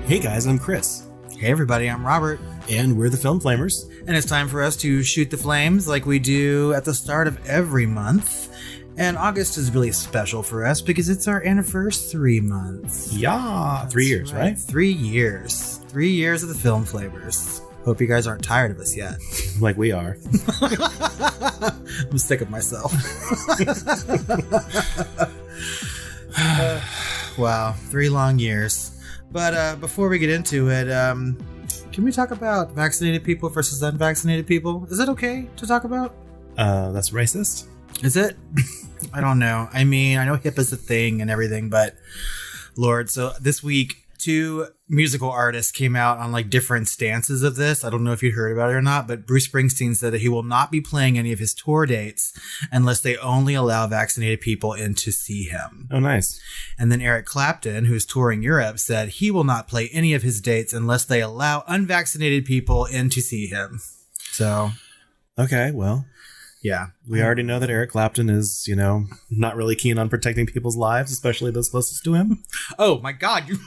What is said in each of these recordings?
Hey guys, I'm Chris. Hey everybody, I'm Robert. And we're the Film Flamers. And it's time for us to shoot the flames like we do at the start of every month. And August is really special for us because it's our anniversary month. Yeah, 3 years, right? 3 years. 3 years of the Film Flamers. Hope you guys aren't tired of us yet. Like we are. I'm sick of myself. Wow, 3 long years. But before we get into it, can we talk about vaccinated people versus unvaccinated people? Is it okay to talk about? That's racist. Is it? I don't know. I mean, I know hip is a thing and everything, but Lord, so this week, 2 musical artists came out on like different stances of this. I don't know if you heard about it or not, but Bruce Springsteen said that he will not be playing any of his tour dates unless they only allow vaccinated people in to see him. Oh, nice. And then Eric Clapton, who's touring Europe, said he will not play any of his dates unless they allow unvaccinated people in to see him. So, okay, well, yeah, we already know that Eric Clapton is, not really keen on protecting people's lives, especially those closest to him. Oh my God. You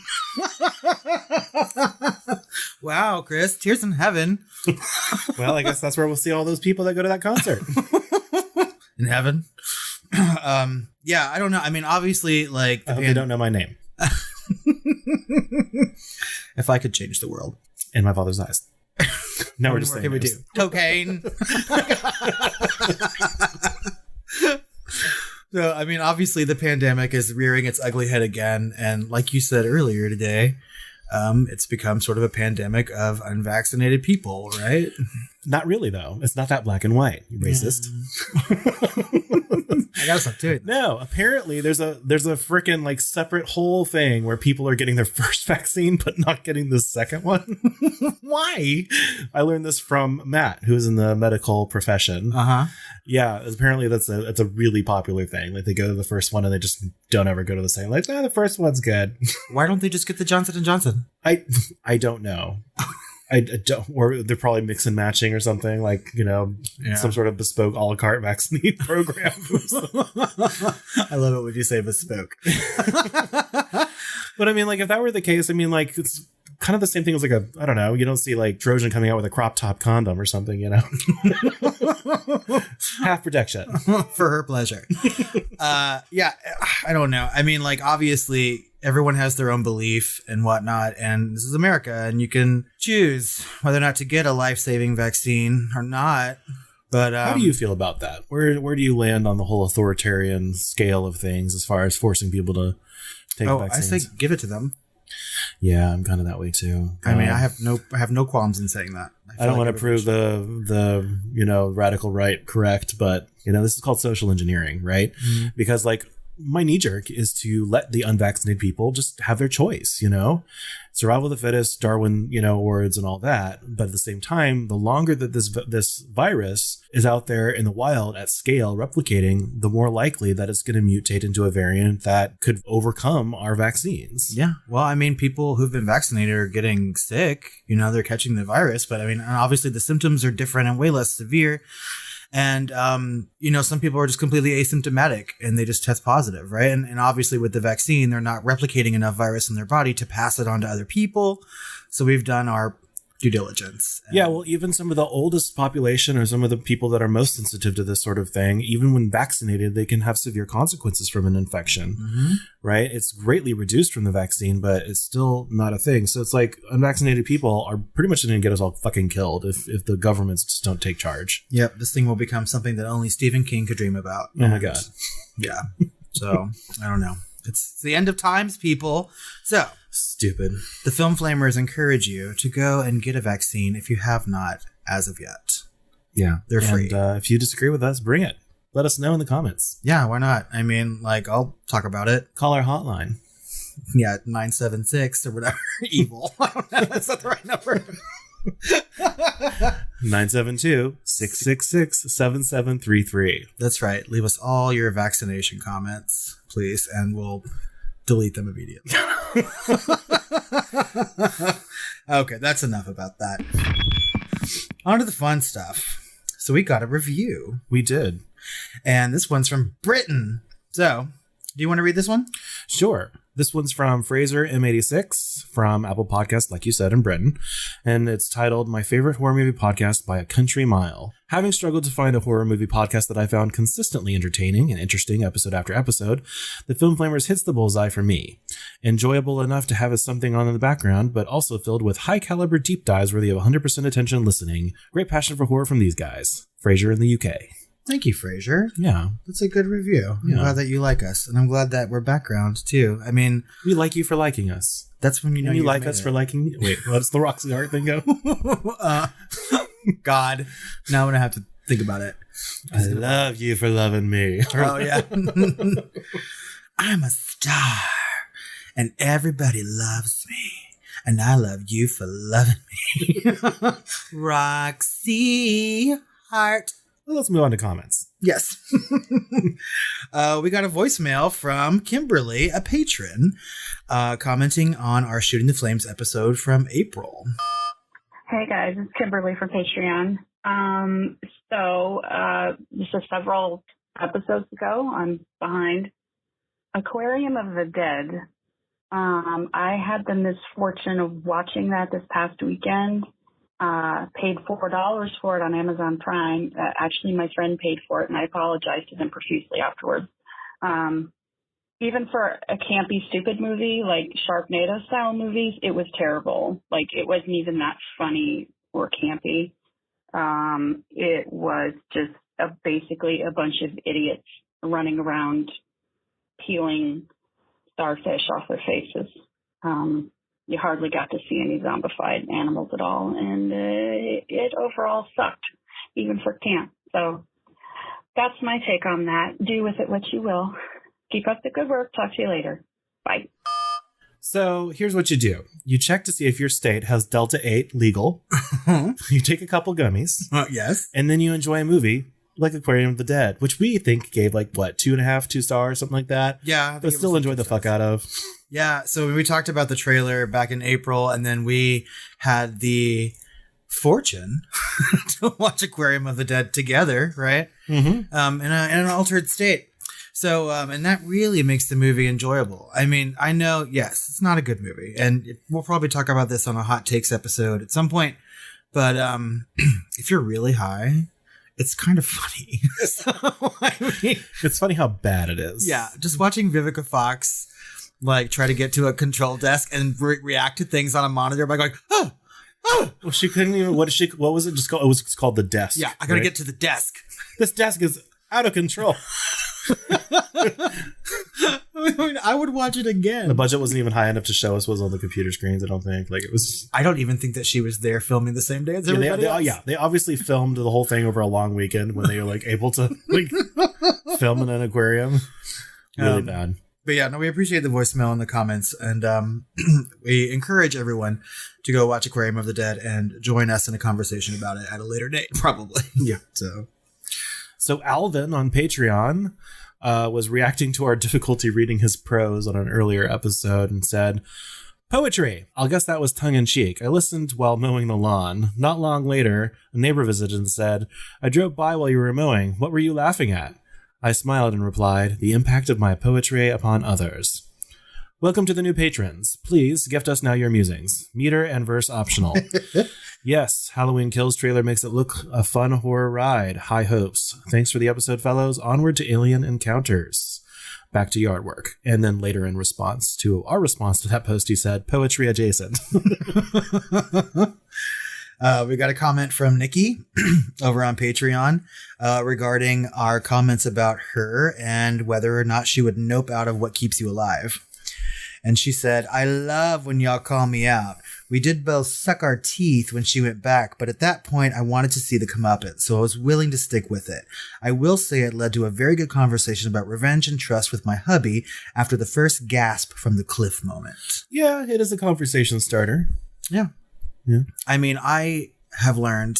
Wow, Chris, tears in heaven. Well, I guess that's where we'll see all those people that go to that concert. In heaven? Yeah, I don't know. I mean, obviously, like... I hope they don't know my name. If I could change the world. In my father's eyes. Now we're just saying we do cocaine. So, I mean, obviously the pandemic is rearing its ugly head again. And like you said earlier today, it's become sort of a pandemic of unvaccinated people, right? Not really, though. It's not that black and white, you racist. I got something to it. No, apparently there's a freaking like separate whole thing where people are getting their first vaccine but not getting the second one. Why? I learned this from Matt, who's in the medical profession. Uh-huh. Yeah, apparently it's a really popular thing. Like they go to the first one and they just don't ever go to the second. Like, the first one's good. Why don't they just get the Johnson & Johnson? I don't know. I don't, or they're probably mix and matching or something, like, some sort of bespoke a la carte vaccine program. I love it when you say bespoke. But I mean, like, if that were the case, I mean, like, it's kind of the same thing as like I don't know, you don't see like Trojan coming out with a crop top condom or something, Half protection. For her pleasure. Yeah, I don't know. I mean, like, obviously everyone has their own belief and whatnot, and this is America, and you can choose whether or not to get a life-saving vaccine or not. But how do you feel about that? Where do you land on the whole authoritarian scale of things as far as forcing people to take vaccines? I say give it to them. Yeah, I'm kind of that way too. I mean, I have no qualms in saying that. I don't want to prove the radical right correct, but this is called social engineering, right? Mm-hmm. Because like my knee jerk is to let the unvaccinated people just have their choice, survival of the fittest, Darwin, words and all that. But at the same time, the longer that this virus is out there in the wild at scale replicating, the more likely that it's going to mutate into a variant that could overcome our vaccines. Yeah. Well, I mean, people who've been vaccinated are getting sick, they're catching the virus, but I mean, obviously the symptoms are different and way less severe. And, some people are just completely asymptomatic and they just test positive, right? And obviously with the vaccine, they're not replicating enough virus in their body to pass it on to other people. So we've done our due diligence. Yeah, well, even some of the oldest population or some of the people that are most sensitive to this sort of thing, even when vaccinated, they can have severe consequences from an infection, right? It's greatly reduced from the vaccine, but it's still not a thing. So it's like unvaccinated people are pretty much going to get us all fucking killed if the governments just don't take charge. Yep, this thing will become something that only Stephen King could dream about. Oh my God. Yeah. So, I don't know. It's the end of times, people. So, stupid. The Film Flamers encourage you to go and get a vaccine if you have not as of yet. Yeah. They're free. And if you disagree with us, bring it. Let us know in the comments. Yeah, why not? I mean, like, I'll talk about it. Call our hotline. Yeah, 976 or whatever. Evil. I don't know. That's not the right number. 972-666-7733. That's right. Leave us all your vaccination comments, please, and we'll delete them immediately. Okay, that's enough about that. On to the fun stuff. So we got a review. We did. And this one's from Britain. So, do you want to read this one? Sure. This one's from Fraser M86 from Apple Podcasts, like you said, in Britain. And it's titled My Favorite Horror Movie Podcast by a Country Mile. Having struggled to find a horror movie podcast that I found consistently entertaining and interesting episode after episode, the Film Flamers hits the bullseye for me. Enjoyable enough to have as something on in the background, but also filled with high caliber deep dives worthy of 100% attention listening. Great passion for horror from these guys. Fraser in the UK. Thank you, Fraser. Yeah. That's a good review. I'm glad that you like us. And I'm glad that we're background, too. I mean... We like you for liking us. That's when you know you like us for liking me. Wait, what's the Roxy Hart thing go? God. Now I'm going to have to think about it. I love you for loving me. Oh, yeah. I'm a star. And everybody loves me. And I love you for loving me. Roxy Hart. Well, let's move on to comments. Yes. We got a voicemail from Kimberly, a patron, commenting on our Shooting the Flames episode from April. Hey guys, it's Kimberly from Patreon. This is several episodes ago. I'm behind. Aquarium of the Dead. I had the misfortune of watching that this past weekend. Paid $4 for it on Amazon Prime. Actually, my friend paid for it, and I apologized to him profusely afterwards. Even for a campy, stupid movie like Sharknado-style movies, it was terrible. Like, it wasn't even that funny or campy. It was just basically a bunch of idiots running around peeling starfish off their faces. You hardly got to see any zombified animals at all, and it overall sucked, even for camp. So that's my take on that. Do with it what you will. Keep up the good work. Talk to you later. Bye. So here's what you do. You check to see if your state has Delta 8 legal. You take a couple gummies. Yes. And then you enjoy a movie like Aquarium of the Dead, which we think gave 2.5, 2 stars, something like that. Yeah. But still enjoyed the fuck out of. Yeah. So we talked about the trailer back in April, and then we had the fortune to watch Aquarium of the Dead together, right? Mm-hmm. In an altered state. So, and that really makes the movie enjoyable. I mean, I know, yes, it's not a good movie, and we'll probably talk about this on a Hot Takes episode at some point, but if you're really high, it's kind of funny. So, I mean, it's funny how bad it is. Yeah, just watching Vivica Fox try to get to a control desk and react to things on a monitor by going, oh. Well, she couldn't even. What was it just called? It was called the desk. Yeah, I gotta get to the desk. This desk is out of control. I mean, I would watch it again. The budget wasn't even high enough to show us what was on the computer screens. I don't think. It was. I don't even think that she was there filming the same day as everybody else. They obviously filmed the whole thing over a long weekend when they were able to film in an aquarium. Really bad. But yeah, no, we appreciate the voicemail and the comments, and we encourage everyone to go watch Aquarium of the Dead and join us in a conversation about it at a later date, probably. Yeah. So Alvin on Patreon was reacting to our difficulty reading his prose on an earlier episode and said, "Poetry. I'll guess that was tongue-in-cheek. I listened while mowing the lawn. Not long later, a neighbor visited and said, 'I drove by while you were mowing. What were you laughing at?' I smiled and replied, 'The impact of my poetry upon others.' Welcome to the new patrons. Please gift us now your musings. Meter and verse optional. Yes, Halloween Kills trailer makes it look a fun horror ride. High hopes. Thanks for the episode, fellows. Onward to alien encounters." Back to yard work. And then later in response to our response to that post, he said, "Poetry adjacent." We got a comment from Nikki over on Patreon regarding our comments about her and whether or not she would nope out of What Keeps You Alive. And she said, "I love when y'all call me out. We did both suck our teeth when she went back, but at that point I wanted to see the comeuppance, so I was willing to stick with it. I will say it led to a very good conversation about revenge and trust with my hubby after the first gasp from the cliff moment." Yeah, it is a conversation starter. Yeah. I mean, I have learned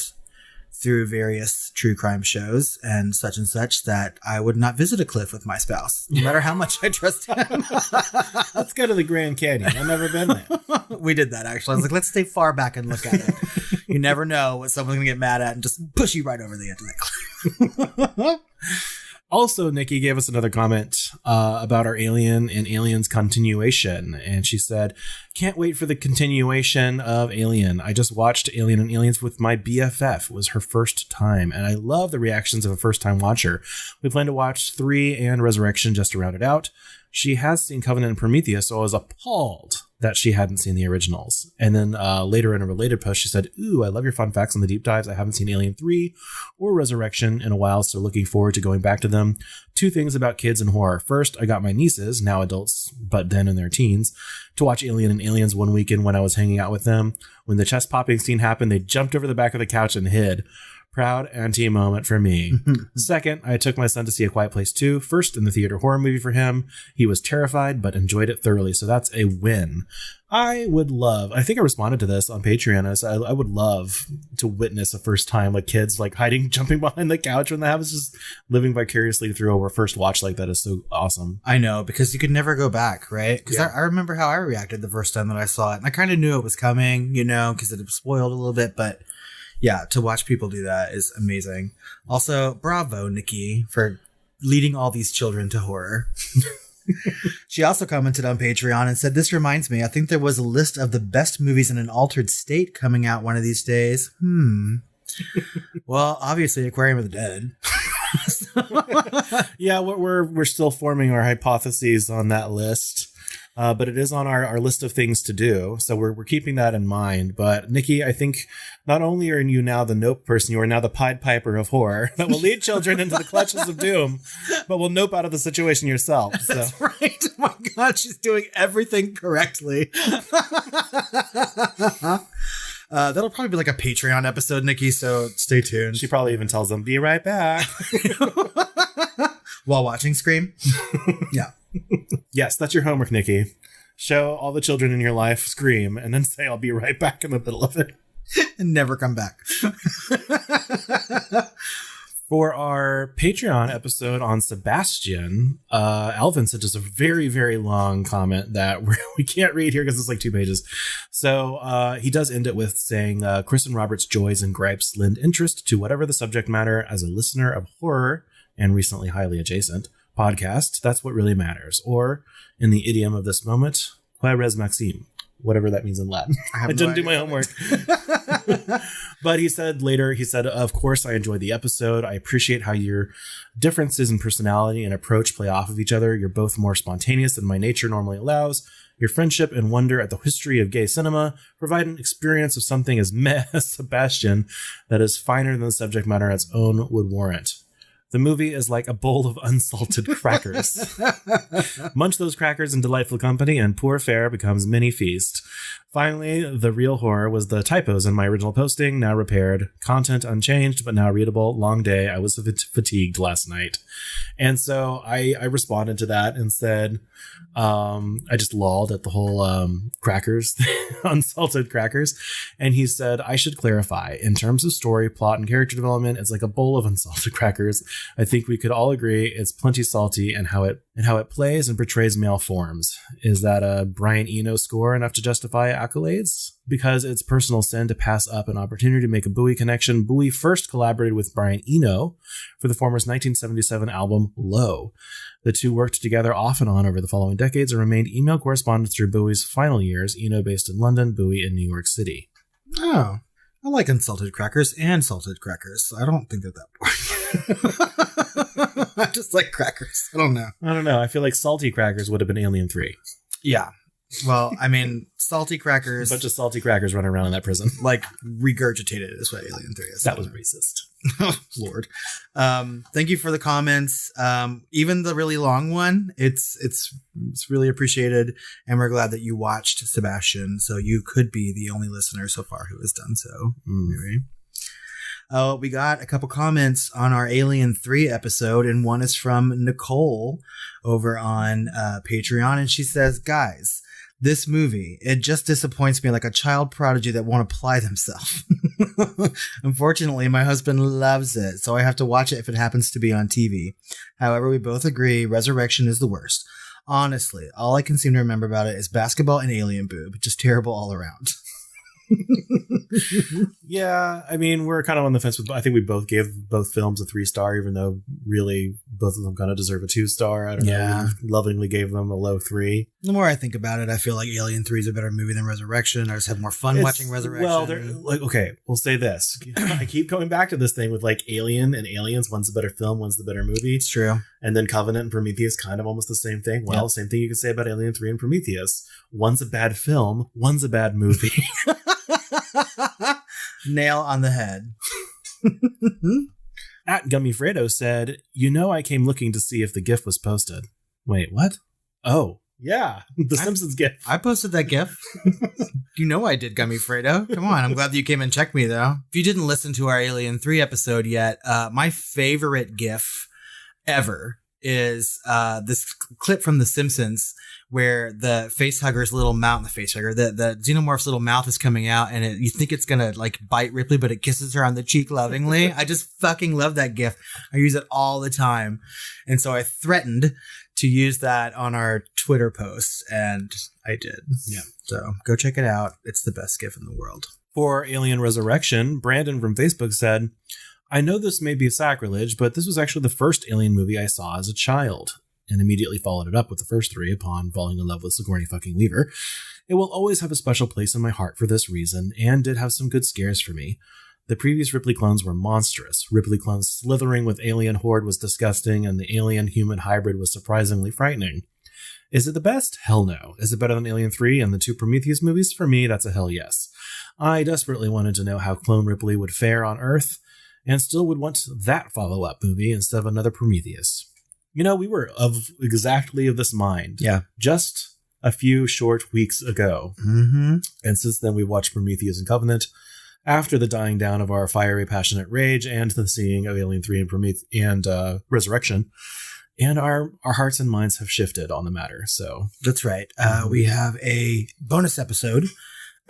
through various true crime shows and such that I would not visit a cliff with my spouse, no matter how much I trust him. Let's go to the Grand Canyon. I've never been there. We did that, actually. I was like, let's stay far back and look at it. You never know what someone's going to get mad at and just push you right over the edge of that cliff. Also, Nikki gave us another comment about our Alien and Aliens continuation. And she said, can't wait for the continuation of Alien. I just watched Alien and Aliens with my BFF. It was her first time. And I love the reactions of a first-time watcher. We plan to watch 3 and Resurrection just to round it out. She has seen Covenant and Prometheus, so I was appalled that she hadn't seen the originals. And then later in a related post, she said, ooh, I love your fun facts on the deep dives. I haven't seen Alien 3 or Resurrection in a while, so looking forward to going back to them. 2 things about kids and horror. First, I got my nieces, now adults, but then in their teens, to watch Alien and Aliens one weekend when I was hanging out with them. When the chest popping scene happened, they jumped over the back of the couch and hid. Proud auntie moment for me. Second, I took my son to see A Quiet Place 2, first in the theater horror movie for him. He was terrified, but enjoyed it thoroughly, so that's a win. I think I responded to this on Patreon. I would love to witness a first time, like kids like hiding, jumping behind the couch when that happens, just living vicariously through a first watch like that is so awesome. I know, because you could never go back, right? Because I remember how I reacted the first time that I saw it, and I kind of knew it was coming, because it had spoiled a little bit, but yeah, to watch people do that is amazing. Also, bravo, Nikki, for leading all these children to horror. She also commented on Patreon and said, this reminds me, I think there was a list of the best movies in an altered state coming out one of these days. Well, obviously, Aquarium of the Dead. Yeah, we're still forming our hypotheses on that list. But it is on our list of things to do. So we're keeping that in mind. But Nikki, I think not only are you now the nope person, you are now the Pied Piper of horror that will lead children into the clutches of doom, but will nope out of the situation yourself. So. That's right. Oh my God, she's doing everything correctly. That'll probably be like a Patreon episode, Nikki, so stay tuned. She probably even tells them, be right back. While watching Scream? Yeah. Yes, that's your homework, Nikki. Show all the children in your life Scream, and then say, I'll be right back in the middle of it. And never come back. For our Patreon episode on Sebastian, Alvin sent us a very, very long comment that we can't read here because it's like 2 pages. So he does end it with saying, Chris and Robert's joys and gripes lend interest to whatever the subject matter as a listener of horror and recently highly adjacent podcast. That's what really matters. Or in the idiom of this moment, quae res maxime, whatever that means in Latin. I didn't do my homework. But he said, of course, I enjoyed the episode. I appreciate how your differences in personality and approach play off of each other. You're both more spontaneous than my nature normally allows. Your friendship and wonder at the history of gay cinema provide an experience of something as meh as Sebastian that is finer than the subject matter its own would warrant. The movie is like a bowl of unsalted crackers. Munch those crackers in delightful company, and poor fare becomes mini feast. Finally, the real horror was the typos in my original posting, now repaired. Content unchanged, but now readable. Long day. I was fatigued last night. And so I responded to that and said, I just lolled at the whole crackers, unsalted crackers. And he said, I should clarify. In terms of story, plot, and character development, it's like a bowl of unsalted crackers. I think we could all agree it's plenty salty and how it plays and portrays male forms. Is that a Brian Eno score enough to justify accolades? Because it's personal sin to pass up an opportunity to make a Bowie connection. Bowie first collaborated with Brian Eno for the former's 1977 album Low. The two worked together off and on over the following decades and remained email correspondents through Bowie's final years, Eno based in London, Bowie in New York City. Oh, I like unsalted crackers and salted crackers. I don't think they're that boring. I just like crackers. I don't know. I feel like salty crackers would have been Alien 3. Yeah. Well, I mean, salty crackers. A bunch of salty crackers running around in that prison. Like, regurgitated is what Alien 3 is. That was racist. Oh, Lord. Thank you for the comments. Even the really long one, it's really appreciated. And we're glad that you watched Sebastian. So you could be the only listener so far who has done so. Maybe. We got a couple comments on our Alien 3 episode, and one is from Nicole over on Patreon. And she says, guys, this movie, it just disappoints me like a child prodigy that won't apply themselves. Unfortunately, my husband loves it, so I have to watch it if it happens to be on TV. However, we both agree Resurrection is the worst. Honestly, all I can seem to remember about it is basketball and alien boob. Just terrible all around. Yeah, I mean, we're kind of on the fence with. I think we both gave both films a 3-star, even though really both of them kind of deserve a 2-star. I don't know. We lovingly gave them a low 3. The more I think about it, I feel like Alien 3 is a better movie than Resurrection. I just have more fun watching Resurrection. Well, like, okay, we'll say this. I keep going back to this thing with like Alien and Aliens. One's a better film, one's the better movie. It's true. And then Covenant and Prometheus, kind of almost the same thing. Well, same thing you can say about Alien 3 and Prometheus. One's a bad film, one's a bad movie. Nail on the head. At Gummy Fredo said, I came looking to see if the GIF was posted. Wait, what? Oh, yeah. The Simpsons GIF. I posted that GIF. I did, Gummy Fredo. Come on. I'm glad that you came and checked me, though. If you didn't listen to our Alien 3 episode yet, my favorite GIF ever is this clip from The Simpsons where the facehugger's little mouth, the xenomorph's little mouth is coming out, and you think it's gonna like bite Ripley, but it kisses her on the cheek lovingly. I just fucking love that GIF. I use it all the time. And so I threatened to use that on our Twitter posts, and I did. Yeah. So go check it out. It's the best GIF in the world. For Alien Resurrection, Brandon from Facebook said, I know this may be sacrilege, but this was actually the first Alien movie I saw as a child, and immediately followed it up with the first 3 upon falling in love with Sigourney fucking Weaver. It will always have a special place in my heart for this reason, and did have some good scares for me. The previous Ripley clones were monstrous. Ripley clones slithering with alien horde was disgusting, and the alien-human hybrid was surprisingly frightening. Is it the best? Hell no. Is it better than Alien 3 and the 2 Prometheus movies? For me, that's a hell yes. I desperately wanted to know how Clone Ripley would fare on Earth, and still would want that follow-up movie instead of another Prometheus. We were of this mind. Yeah. Just a few short weeks ago. Mm-hmm. And since then, we watched Prometheus and Covenant. After the dying down of our fiery, passionate rage and the seeing of Alien 3 and Prometheus and Resurrection. And our hearts and minds have shifted on the matter. So that's right. We have a bonus episode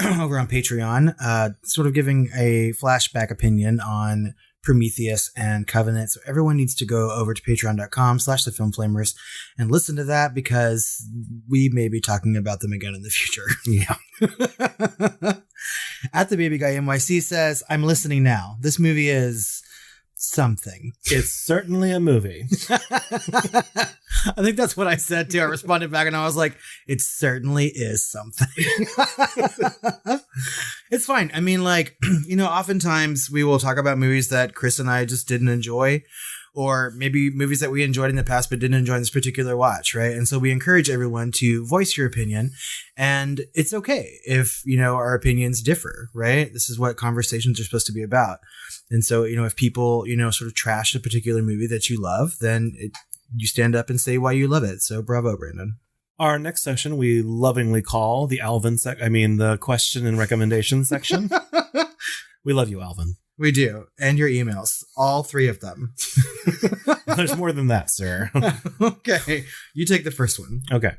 over on Patreon, sort of giving a flashback opinion on Prometheus and Covenant. So everyone needs to go over to patreon.com/thefilmflamers and listen to that, because we may be talking about them again in the future. Yeah. At the Baby Guy NYC says, I'm listening now. This movie is something. It's certainly a movie. I think that's what I said too. I responded back and I was like, it certainly is something. It's fine. I mean, like, oftentimes we will talk about movies that Chris and I just didn't enjoy, or maybe movies that we enjoyed in the past but didn't enjoy in this particular watch, right? And so we encourage everyone to voice your opinion, and it's okay if, our opinions differ, right? This is what conversations are supposed to be about. And so, if people, sort of trash a particular movie that you love, then you stand up and say why you love it. So bravo, Brandon. Our next section we lovingly call the Alvin the question and recommendation section. We love you, Alvin. We do. And your emails. All 3 of them. There's more than that, sir. Okay. You take the first one. Okay.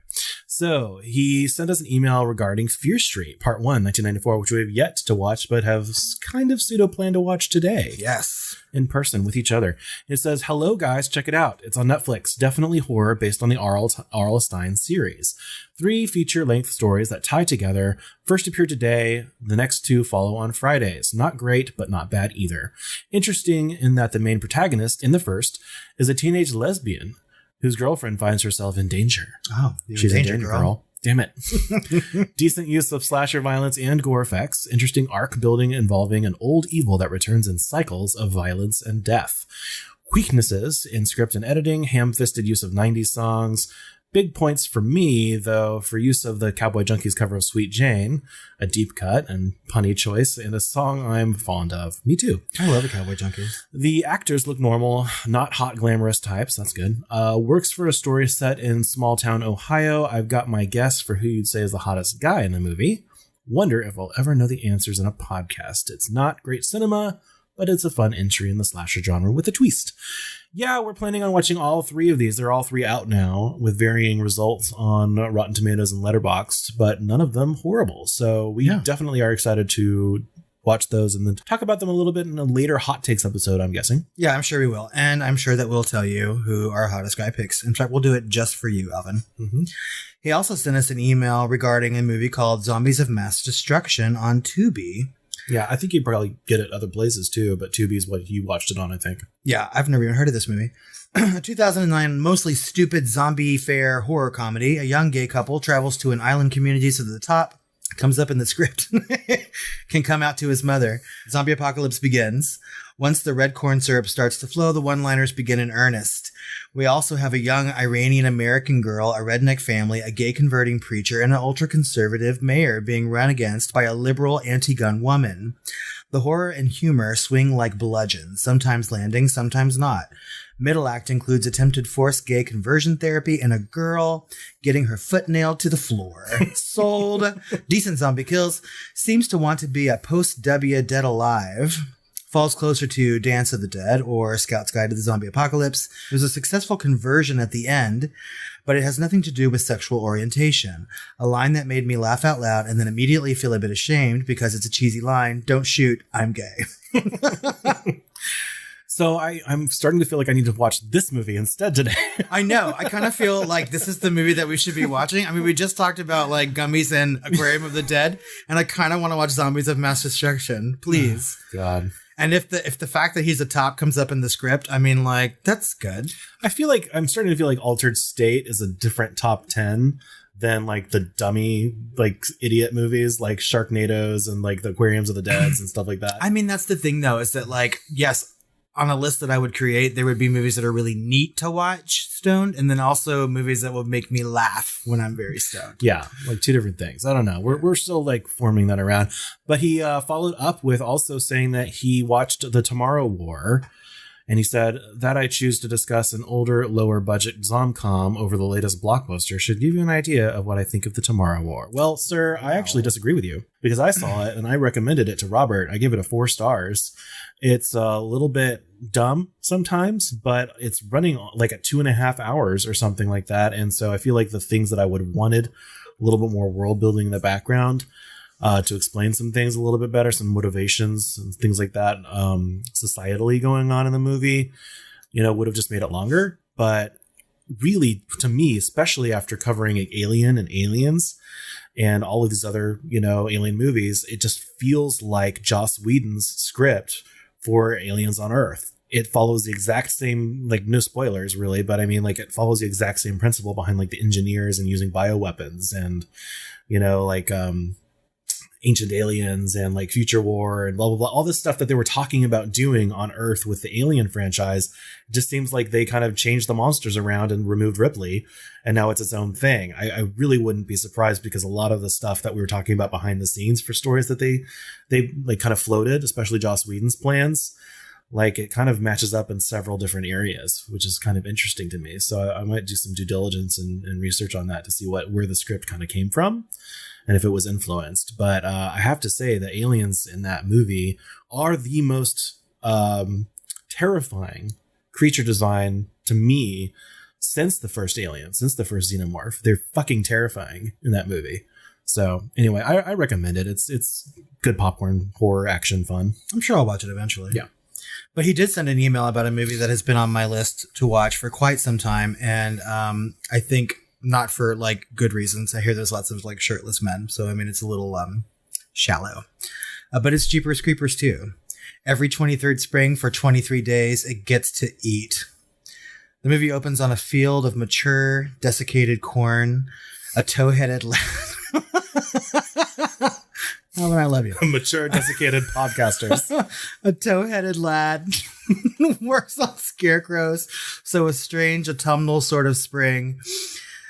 So he sent us an email regarding Fear Street, Part 1, 1994, which we have yet to watch, but have kind of pseudo-planned to watch today. Yes. In person with each other. It says, hello, guys. Check it out. It's on Netflix. Definitely horror based on the R.L. Stine series. 3 feature-length stories that tie together. First appeared today. The next 2 follow on Fridays. Not great, but not bad either. Interesting in that the main protagonist in the first is a teenage lesbian whose girlfriend finds herself in danger. Oh, she's in danger, girl. Damn it. Decent use of slasher violence and gore effects. Interesting arc building involving an old evil that returns in cycles of violence and death. Weaknesses in script and editing. Ham-fisted use of 90s songs. Big points for me, though, for use of the Cowboy Junkies cover of Sweet Jane, a deep cut and punny choice, and a song I'm fond of. Me too. I love the Cowboy Junkies. The actors look normal, not hot glamorous types. That's good. Works for a story set in small town Ohio. I've got my guess for who you'd say is the hottest guy in the movie. Wonder if I'll ever know the answers in a podcast. It's not great cinema, but it's a fun entry in the slasher genre with a twist. Yeah, we're planning on watching all 3 of these. They're all 3 out now with varying results on Rotten Tomatoes and Letterboxd, but none of them horrible. So we definitely are excited to watch those and then talk about them a little bit in a later Hot Takes episode, I'm guessing. Yeah, I'm sure we will. And I'm sure that we'll tell you who our hottest guy picks. In fact, we'll do it just for you, Alvin. Mm-hmm. He also sent us an email regarding a movie called Zombies of Mass Destruction on Tubi. Yeah, I think you'd probably get it other places too, but Tubi is what you watched it on, I think. Yeah, I've never even heard of this movie. A 2009 mostly stupid zombie fair horror comedy. A young gay couple travels to an island community so that the top comes up in the script can come out to his mother. Zombie apocalypse begins. Once the red corn syrup starts to flow, the one-liners begin in earnest. We also have a young Iranian-American girl, a redneck family, a gay converting preacher, and an ultra-conservative mayor being run against by a liberal anti-gun woman. The horror and humor swing like bludgeons, sometimes landing, sometimes not. Middle act includes attempted forced gay conversion therapy and a girl getting her foot nailed to the floor. Sold. Decent zombie kills. Seems to want to be a post-W Dead Alive. Falls closer to Dance of the Dead or Scout's Guide to the Zombie Apocalypse. There's a successful conversion at the end, but it has nothing to do with sexual orientation. A line that made me laugh out loud and then immediately feel a bit ashamed because it's a cheesy line. Don't shoot, I'm gay. So I'm starting to feel like I need to watch this movie instead today. I know. I kind of feel like this is the movie that we should be watching. I mean, we just talked about like Gummies and Aquarium of the Dead, and I kind of want to watch Zombies of Mass Destruction. Please. God. And if the fact that he's a top comes up in the script, I mean, like, that's good. I feel like I'm starting to feel like Altered State is a different top 10 than like the dummy, like idiot movies like Sharknadoes and like the Aquariums of the Deads and stuff like that. I mean, that's the thing, though, is that like, yes, on a list that I would create, there would be movies that are really neat to watch stoned, and then also movies that would make me laugh when I'm very stoned. Yeah, like two different things. I don't know. We're still like forming that around. But he followed up with also saying that he watched The Tomorrow War, and he said that I choose to discuss an older, lower budget zomcom over the latest blockbuster should give you an idea of what I think of The Tomorrow War. Well, sir, I actually disagree with you because I saw it and I recommended it to Robert. I gave it a 4 stars. It's a little bit dumb sometimes, but it's running like at 2.5 hours or something like that. And so I feel like the things that I would have wanted, a little bit more world building in the background, to explain some things a little bit better, some motivations and things like that, societally going on in the movie, would have just made it longer. But really, to me, especially after covering Alien and Aliens and all of these other, alien movies, it just feels like Joss Whedon's script for Aliens on Earth. It follows the exact same, like, no spoilers really, but I mean, like, it follows the exact same principle behind like the engineers and using bioweapons and, Ancient Aliens and like Future War and blah, blah, blah. All this stuff that they were talking about doing on Earth with the Alien franchise. It just seems like they kind of changed the monsters around and removed Ripley. And now it's its own thing. I really wouldn't be surprised because a lot of the stuff that we were talking about behind the scenes for stories that they like kind of floated, especially Joss Whedon's plans, like it kind of matches up in several different areas, which is kind of interesting to me. So I might do some due diligence and research on that to see where the script kind of came from and if it was influenced. But I have to say the aliens in that movie are the most terrifying creature design to me since the first Alien, since the first Xenomorph. They're fucking terrifying in that movie. So anyway, I recommend it. It's good popcorn, horror, action, fun. I'm sure I'll watch it eventually. Yeah. But he did send an email about a movie that has been on my list to watch for quite some time. And I think not for like good reasons. I hear there's lots of like shirtless men. So, I mean, it's a little shallow. But it's Jeepers Creepers 2. Every 23rd spring for 23 days, it gets to eat. The movie opens on a field of mature, desiccated corn, a tow-headed lad. Alvin, I love you. Mature, desiccated podcasters. A tow-headed lad works on scarecrows. So a strange autumnal sort of spring.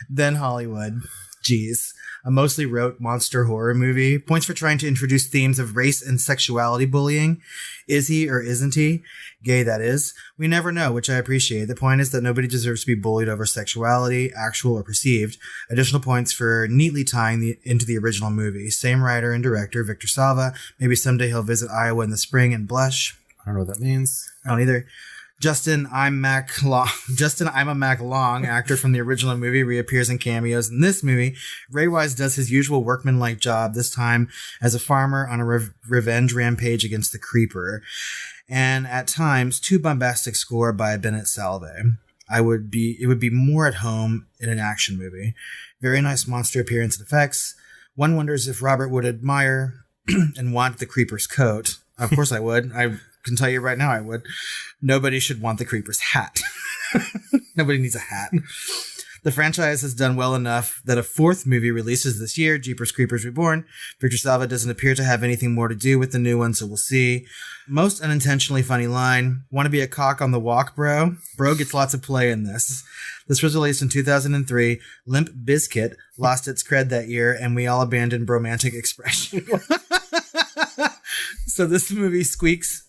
Then Hollywood. Jeez. A mostly rote monster horror movie. Points for trying to introduce themes of race and sexuality bullying. Is he or isn't he? Gay, that is. We never know, which I appreciate. The point is that nobody deserves to be bullied over sexuality, actual or perceived. Additional points for neatly tying into the original movie. Same writer and director, Victor Salva. Maybe someday he'll visit Iowa in the spring and blush. I don't know what that means. I don't either. Justin I'm a Mac Long, actor from the original movie, reappears in cameos in this movie. Ray Wise does his usual workmanlike job, this time as a farmer on a revenge rampage against the Creeper. And at times, too bombastic score by Bennet Salve. It would be more at home in an action movie. Very nice monster appearance and effects. One wonders if Robert would admire and want the Creeper's coat. Of course I would. I can tell you right now I would. Nobody should want the Creeper's hat. Nobody needs a hat. The franchise has done well enough that a fourth movie releases this year, Jeepers Creepers Reborn. Victor Salva doesn't appear to have anything more to do with the new one, so we'll see. Most unintentionally funny line, want to be a cock on the walk, bro? Bro gets lots of play in this. This was released in 2003. Limp Bizkit lost its cred that year, and we all abandoned bromantic expression. So this movie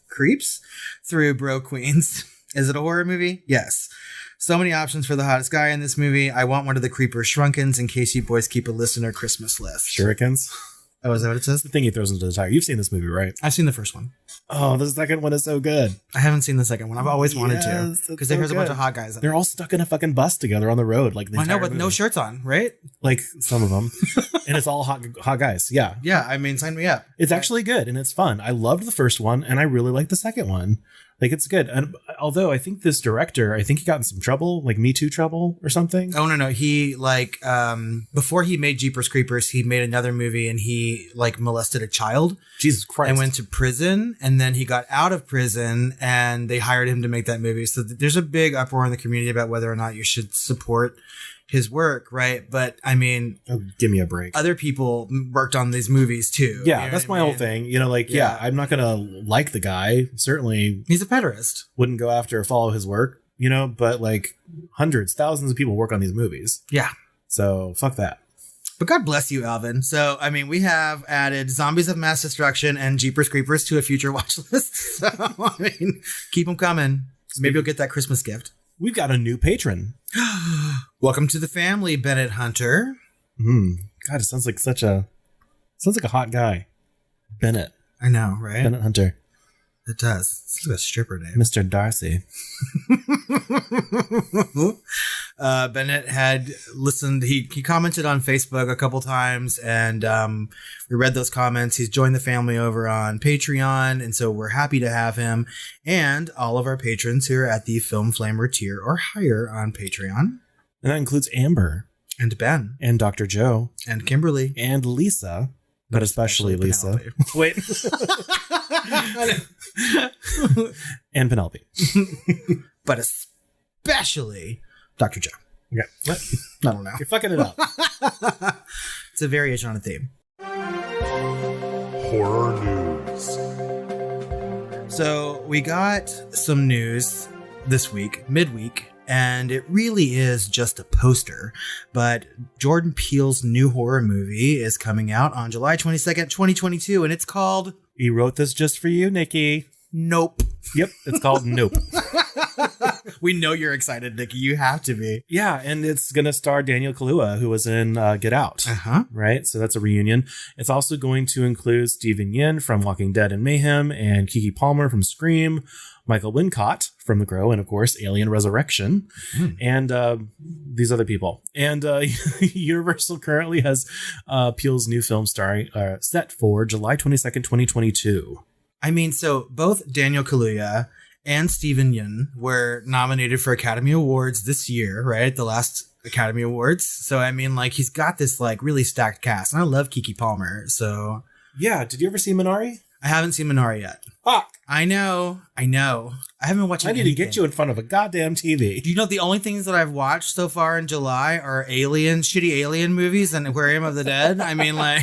creeps through bro queens. Is it a horror movie? Yes. So many options for the hottest guy in this movie. I want one of the Creeper Shrunkins in case you boys keep a list in our Christmas list. Shurikens? Oh, is that what it says? The thing he throws into the tire. You've seen this movie, right? I've seen the first one. Oh, the second one is so good. I haven't seen the second one. I've always wanted to. Because there's a bunch of hot guys. They're all stuck in a fucking bus together on the road. Like the I know, with no shirts on, right? Like some of them. And it's all hot guys. Yeah. Yeah, I mean, sign me up. It's actually good and it's fun. I loved the first one and I really like the second one. Like, it's good. And although I think this director, I think he got in some trouble, like Me Too trouble or something. Oh, no. He, before he made Jeepers Creepers, he made another movie and he, molested a child. Jesus Christ. And went to prison. And then he got out of prison and they hired him to make that movie. So there's a big uproar in the community about whether or not you should support his work, right? But I mean, give me a break. Other people worked on these movies too. Yeah, that's my whole thing. Yeah, I'm not gonna like the guy. Certainly, he's a pederast. Wouldn't go after or follow his work. But hundreds, thousands of people work on these movies. Yeah. So fuck that. But God bless you, Alvin. So, I mean, we have added Zombies of Mass Destruction and Jeepers Creepers to a future watch list. So, I mean, keep them coming. Maybe you'll get that Christmas gift. We've got a new patron. Welcome to the family, Bennet Hunter. God, it sounds like a hot guy. Bennet. I know, right? Bennet Hunter. It does. It's like a stripper name. Mr. Darcy. Bennet had listened. He commented on Facebook a couple times, and we read those comments. He's joined the family over on Patreon, and so we're happy to have him and all of our patrons who are at the Film Flamer tier or higher on Patreon. And that includes Amber. And Ben. And Dr. Joe. And Kimberly. And Lisa. But especially Lisa. Wait. And Penelope. But especially Dr. Joe. Okay. What? I don't know. You're fucking it up. It's a variation on a theme. Horror news. So we got some news this week, midweek, and it really is just a poster. But Jordan Peele's new horror movie is coming out on July 22nd, 2022, and it's called... He wrote this just for you, Nikki. Nope. Yep, it's called Nope. We know you're excited, Nikki. You have to be. Yeah, and it's going to star Daniel Kaluuya, who was in Get Out. Uh-huh. Right? So that's a reunion. It's also going to include Stephen Yin from Walking Dead and Mayhem, and Keke Palmer from Scream, Michael Wincott from The Crow, and of course, Alien Resurrection, and these other people. And Universal currently has Peele's new film set for July 22nd, 2022. I mean, so both Daniel Kaluuya and Stephen Yin were nominated for Academy Awards this year, right? The last Academy Awards. So, I mean, he's got this, really stacked cast. And I love Keke Palmer, so... Yeah, did you ever see Minari? I haven't seen Minari yet. Fuck! I know. I haven't watched anything. I need to get you in front of a goddamn TV. Do you know the only things that I've watched so far in July are shitty alien movies and Aquarium of the Dead? I mean, No,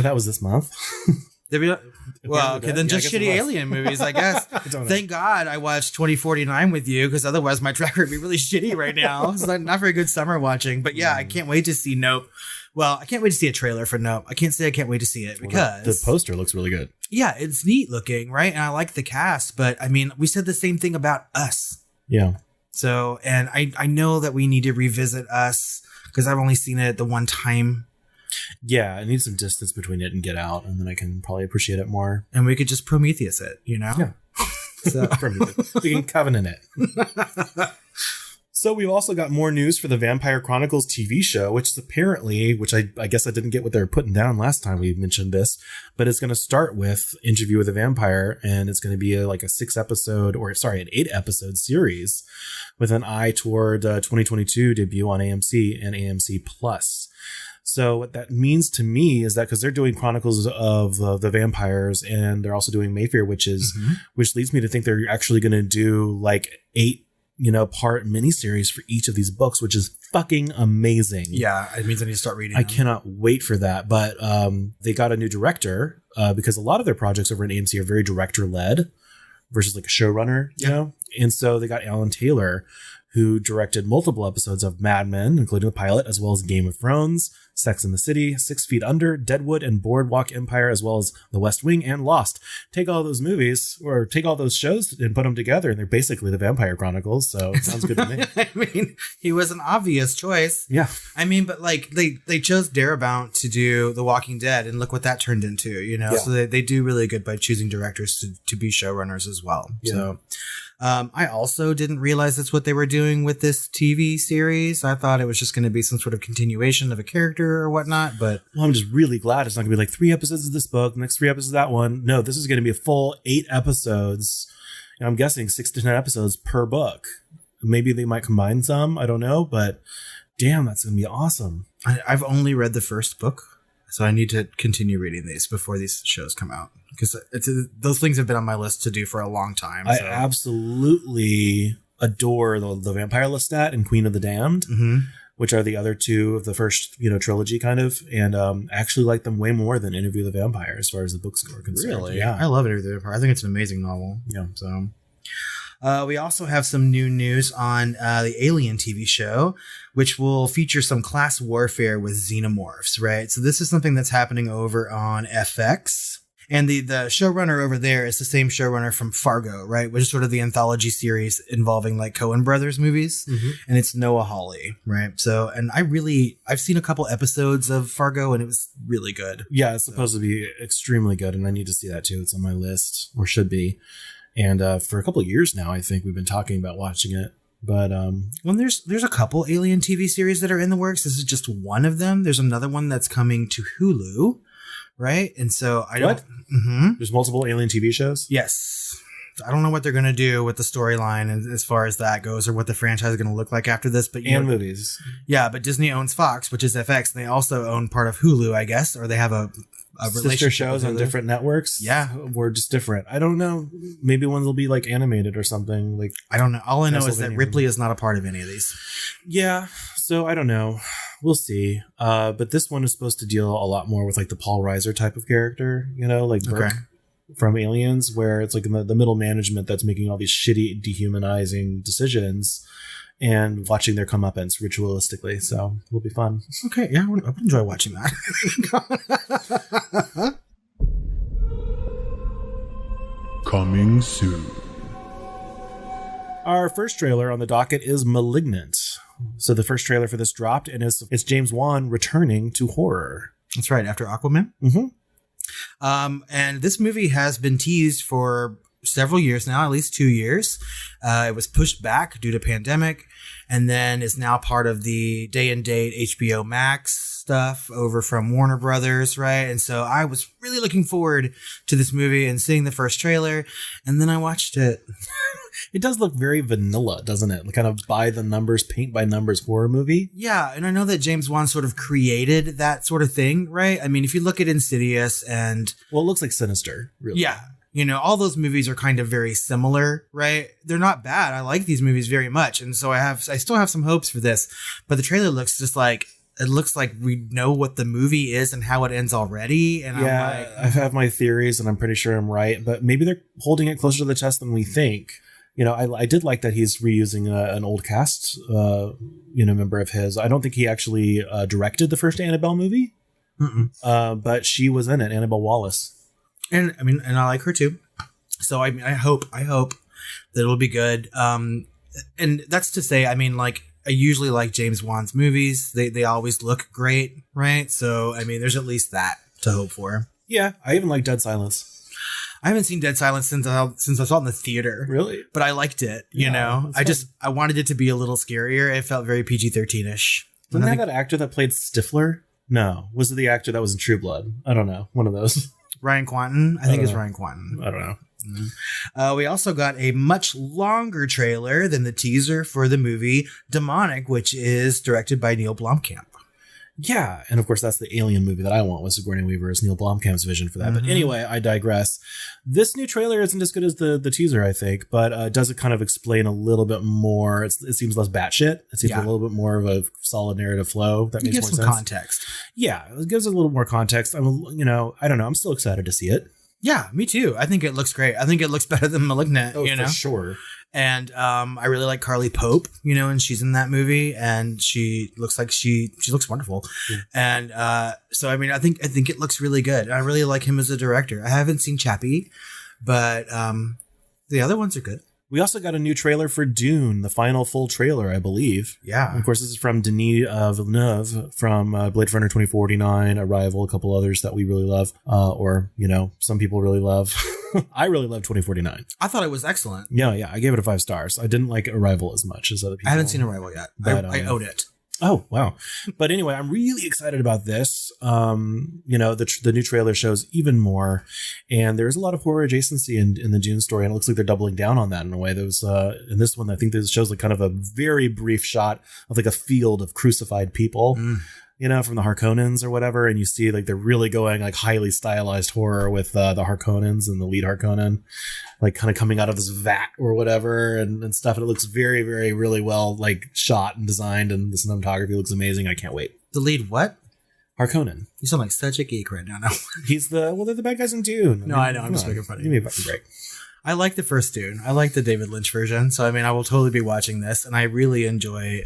that was this month. Well, okay, then just shitty alien movies, I guess. Thank God I watched 2049 with you, because otherwise my track would be really shitty right now. It's not very good summer watching. But yeah, I can't wait to see Nope. Well, I can't wait to see a trailer for Nope. I can't say I can't wait to see it because... the poster looks really good. Yeah, it's neat looking, right? And I like the cast, but I mean, we said the same thing about Us. Yeah. So, and I know that we need to revisit Us because I've only seen it the one time. Yeah, I need some distance between it and Get Out, and then I can probably appreciate it more. And we could just Prometheus it, you know? Yeah. So we can covenant it. So we've also got more news for the Vampire Chronicles TV show, which is apparently, which I guess I didn't get what they were putting down last time we mentioned this, but it's going to start with Interview with a Vampire, and it's going to be an 8-episode series with an eye toward 2022 debut on AMC and AMC Plus. So what that means to me is that because they're doing Chronicles of the Vampires and they're also doing Mayfair Witches, which leads me to think they're actually going to do like 8 part miniseries for each of these books, which is fucking amazing. Yeah, it means I need to start reading. I cannot wait for that. But they got a new director because a lot of their projects over at AMC are very director led versus like a showrunner, you know? And so they got Alan Taylor, who directed multiple episodes of Mad Men, including the pilot, as well as Game of Thrones, Sex and the City, 6 Feet Under, Deadwood, and Boardwalk Empire, as well as The West Wing and Lost. Take all those movies or take all those shows and put them together, and they're basically the Vampire Chronicles. So it sounds good to me. I mean, he was an obvious choice. Yeah. I mean, but like they chose Darabont to do The Walking Dead, and look what that turned into, you know? Yeah. So they do really good by choosing directors to be showrunners as well. Yeah. So I also didn't realize that's what they were doing with this TV series. I thought it was just going to be some sort of continuation of a character or whatnot, but I'm just really glad it's not going to be like 3 episodes of this book, next 3 episodes of that one. No, this is going to be a full 8 episodes. And I'm guessing 6 to 10 episodes per book. Maybe they might combine some. I don't know, but damn, that's going to be awesome. I've only read the first book, so I need to continue reading these before these shows come out. Because those things have been on my list to do for a long time. I absolutely adore the Vampire Lestat and Queen of the Damned, which are the other 2 of the first, trilogy kind of, and actually like them way more than Interview with the Vampire as far as the books are concerned. Really? Yeah. I love Interview with the Vampire. I think it's an amazing novel. Yeah. So we also have some new news on the Alien TV show, which will feature some class warfare with xenomorphs, right? So this is something that's happening over on FX. And the showrunner over there is the same showrunner from Fargo, right? Which is sort of the anthology series involving like Coen Brothers movies. And it's Noah Hawley, right? So, and I've seen a couple episodes of Fargo and it was really good. Yeah, it's supposed to be extremely good. And I need to see that too. It's on my list, or should be. And for a couple of years now, I think we've been talking about watching it. But well, there's a couple Alien TV series that are in the works. This is just one of them. There's another one that's coming to Hulu. Right. And so there's multiple Alien TV shows. Yes. I don't know what they're going to do with the storyline and as far as that goes, or what the franchise is going to look like after this. But movies. Yeah. But Disney owns Fox, which is FX. And they also own part of Hulu, I guess, or they have a sister shows on different networks. Yeah. We're just different. I don't know. Maybe one will be like animated or something. Like, I don't know. All I know is that Ripley is not a part of any of these. Yeah. So I don't know. We'll see. But this one is supposed to deal a lot more with like the Paul Reiser type of character, like Burke from Aliens, where it's like the middle management that's making all these shitty, dehumanizing decisions and watching their comeuppance ritualistically. So it'll be fun. Okay. Yeah. I would enjoy watching that. Coming soon. Our first trailer on the docket is Malignant. So the first trailer for this dropped, and it's James Wan returning to horror. That's right, after Aquaman. And this movie has been teased for several years now, at least 2 years. It was pushed back due to pandemic, and then is now part of the day and date HBO Max stuff over from Warner Brothers, right? And so I was really looking forward to this movie and seeing the first trailer, and then I watched it. It does look very vanilla, doesn't it? Kind of by the numbers, paint by numbers horror movie. Yeah, and I know that James Wan sort of created that sort of thing, right? I mean, if you look at Insidious and... Well, it looks like Sinister, really. Yeah. All those movies are kind of very similar, right? They're not bad. I like these movies very much. And so I still have some hopes for this. But the trailer looks just like... It looks like we know what the movie is and how it ends already. And yeah, I'm like... I have my theories, and I'm pretty sure I'm right. But maybe they're holding it closer to the chest than we think. I did like that he's reusing an old cast, member of his. I don't think he actually directed the first Annabelle movie, but she was in it, Annabelle Wallace. And I like her too. So I hope that it'll be good. And that's to say, I usually like James Wan's movies. They always look great, right? So there's at least that to hope for. Yeah, I even like Dead Silence. I haven't seen Dead Silence since I saw it in the theater. Really? But I liked it, you know? I wanted it to be a little scarier. It felt very PG-13-ish. Didn't they have that actor that played Stifler? No. Was it the actor that was in True Blood? I don't know. One of those. Ryan Quanten? I think it's Ryan Quanten. I don't know. We also got a much longer trailer than the teaser for the movie Demonic, which is directed by Neil Blomkamp. Yeah, and of course that's the Alien movie that I want, was Sigourney Weaver's Neil Blomkamp's vision for that. But anyway, I digress. This new trailer isn't as good as the teaser, I think, but does it kind of explain a little bit more. It seems less batshit. It seems a little bit more of a solid narrative flow. That makes more sense. Context. Yeah, it gives it a little more context. I don't know. I'm still excited to see it. Yeah, me too. I think it looks great. I think it looks better than Malignant. Oh, for sure. And I really like Carly Pope, and she's in that movie, and she looks like she looks wonderful. Yeah. And so I think it looks really good. I really like him as a director. I haven't seen Chappie, but the other ones are good. We also got a new trailer for Dune, the final full trailer, I believe. Yeah. And of course, this is from Denis Villeneuve from Blade Runner 2049, Arrival, a couple others that we really love, or some people really love. I really love 2049. I thought it was excellent. Yeah. I gave it a 5 stars. I didn't like Arrival as much as other people. I haven't seen Arrival yet. But I own it. Oh, wow. But anyway, I'm really excited about this. The new trailer shows even more, and there's a lot of horror adjacency in the Dune story, and it looks like they're doubling down on that in a way. There's in this one, I think this shows like kind of a very brief shot of like a field of crucified people. From the Harkonnens or whatever, and you see like they're really going like highly stylized horror with the Harkonnens and the lead Harkonnen, like kind of coming out of this vat or whatever and stuff. And it looks very, very, really well like shot and designed, and the cinematography looks amazing. I can't wait. The lead what? Harkonnen. You sound like such a geek right now. No. They're the bad guys in Dune. I know. I'm just making fun of you. Give me a fucking break. I like the first Dune. I like the David Lynch version. So, I will totally be watching this. And I really enjoy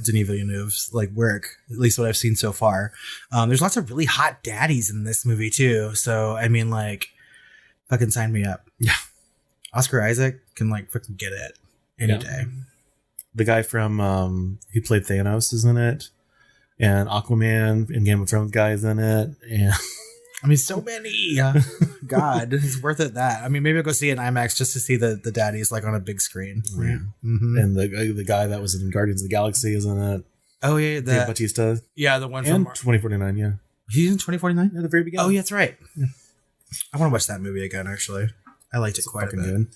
Denis Villeneuve's work, at least what I've seen so far. There's lots of really hot daddies in this movie, too. So, fucking sign me up. Yeah. Oscar Isaac can, fucking get it any day. The guy from, he played Thanos is in it. And Aquaman and Game of Thrones guy is in it. And... so many. God, it's worth it. That maybe I'll go see it in IMAX just to see the daddies on a big screen. Yeah. And the guy that was in Guardians of the Galaxy is in it. Oh yeah, Dave Bautista. Yeah, the one and from 2049. Yeah, he's in 2049 at the very beginning. Oh yeah, that's right. Yeah. I want to watch that movie again. Actually, I liked it quite a bit.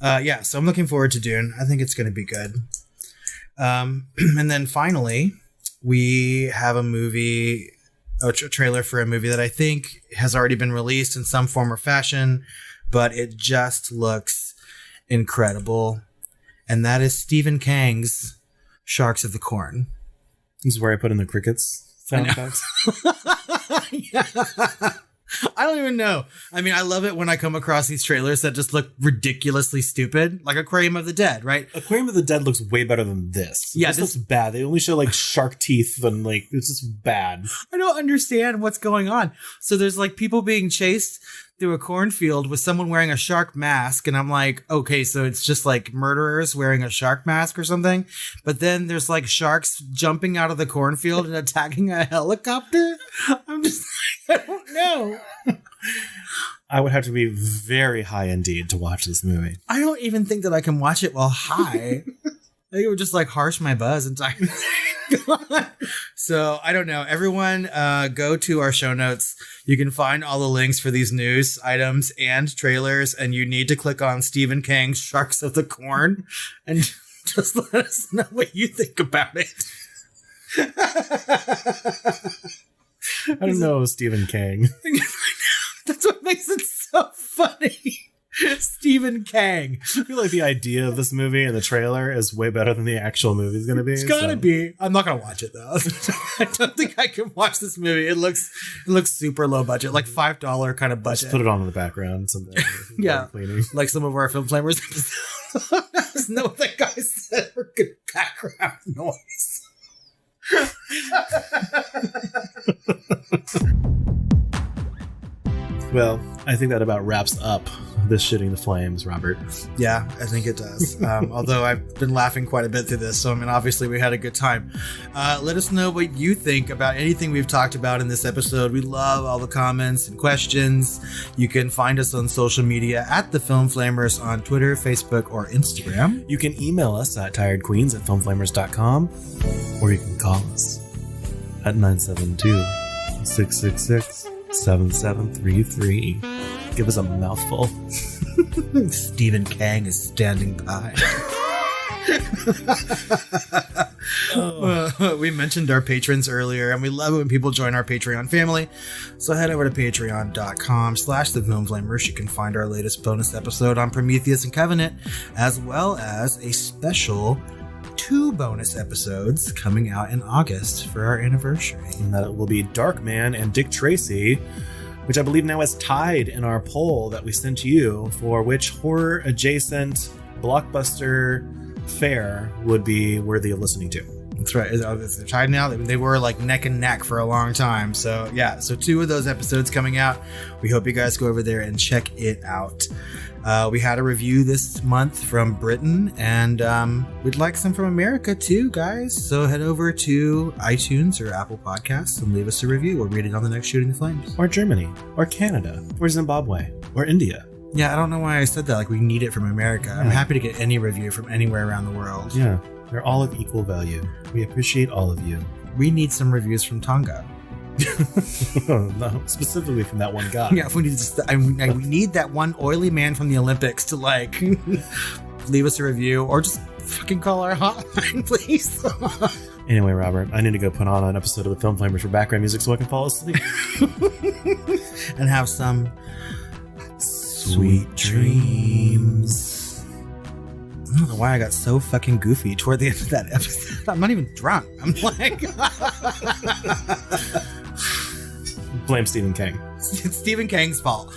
Good. So I'm looking forward to Dune. I think it's going to be good. And then finally, we have a trailer for a movie that I think has already been released in some form or fashion, but it just looks incredible. And that is Stephen Kang's Sharks of the Corn. This is where I put in the crickets sound effects. Yeah. I don't even know. I love it when I come across these trailers that just look ridiculously stupid, like Aquarium of the Dead, right? Aquarium of the Dead looks way better than this. Yeah, this looks bad. They only show shark teeth and it's just bad. I don't understand what's going on. So there's people being chased through a cornfield with someone wearing a shark mask, and I'm like, okay, so it's just murderers wearing a shark mask or something. But then there's sharks jumping out of the cornfield and attacking a helicopter. I'm just I don't know. I would have to be very high indeed to watch this movie. I don't even think that I can watch it while high. I think it would just harsh my buzz entirely. So I don't know. Everyone go to our show notes. You can find all the links for these news items and trailers, and you need to click on Stephen Kang's Sharks of the Corn and just let us know what you think about it. I don't know Stephen Kang. That's what makes it so funny. Stephen Kang. I feel like the idea of this movie and the trailer is way better than the actual movie is going to be. It's gotta be. I'm not gonna watch it though. I don't think I can watch this movie. It looks super low budget, $5 kind of budget. Just put it on in the background someday. Yeah, like some of our Film Flamers episodes. There's no what that guy said for good background noise. Well, I think that about wraps up this shooting the flames, Robert. Yeah, I think it does. Although I've been laughing quite a bit through this, so I mean, obviously we had a good time. Let us know what you think about anything we've talked about in this episode. We love all the comments and questions. You can find us on social media at The Film Flamers on Twitter, Facebook, or Instagram. You can email us at tiredqueens@filmflamers.com, or you can call us at 972-666-7733. Give us a mouthful. Stephen Kang is standing by. We mentioned our patrons earlier, and we love it when people join our Patreon family. So head over to patreon.com/thefilmflamers. You can find our latest bonus episode on Prometheus and Covenant, as well as a special 2 bonus episodes coming out in August for our anniversary. And that will be Darkman and Dick Tracy, which I believe now is tied in our poll that we sent you for which horror adjacent blockbuster fare would be worthy of listening to. That's right. They're tied now. They were like neck and neck for a long time. So yeah, so 2 of those episodes coming out. We hope you guys go over there and check it out. We had a review this month from Britain, and we'd like some from America too, guys. So head over to iTunes or Apple Podcasts and leave us a review. We'll read it on the next Shooting the Flames. Or Germany, or Canada, or Zimbabwe, or India. Yeah, I don't know why I said that. Like, we need it from America. I'm happy to get any review from anywhere around the world. Yeah, they're all of equal value. We appreciate all of you. We need some reviews from Tonga. No, specifically from that one guy. Yeah, we need that one oily man from the Olympics to like leave us a review, or just fucking call our hotline, please. Anyway, Robert, I need to go put on an episode of the Film Flamers for background music so I can fall asleep and have some sweet dreams. I don't know why I got so fucking goofy toward the end of that episode. I'm not even drunk. I'm like blame Stephen King. It's Stephen King's fault.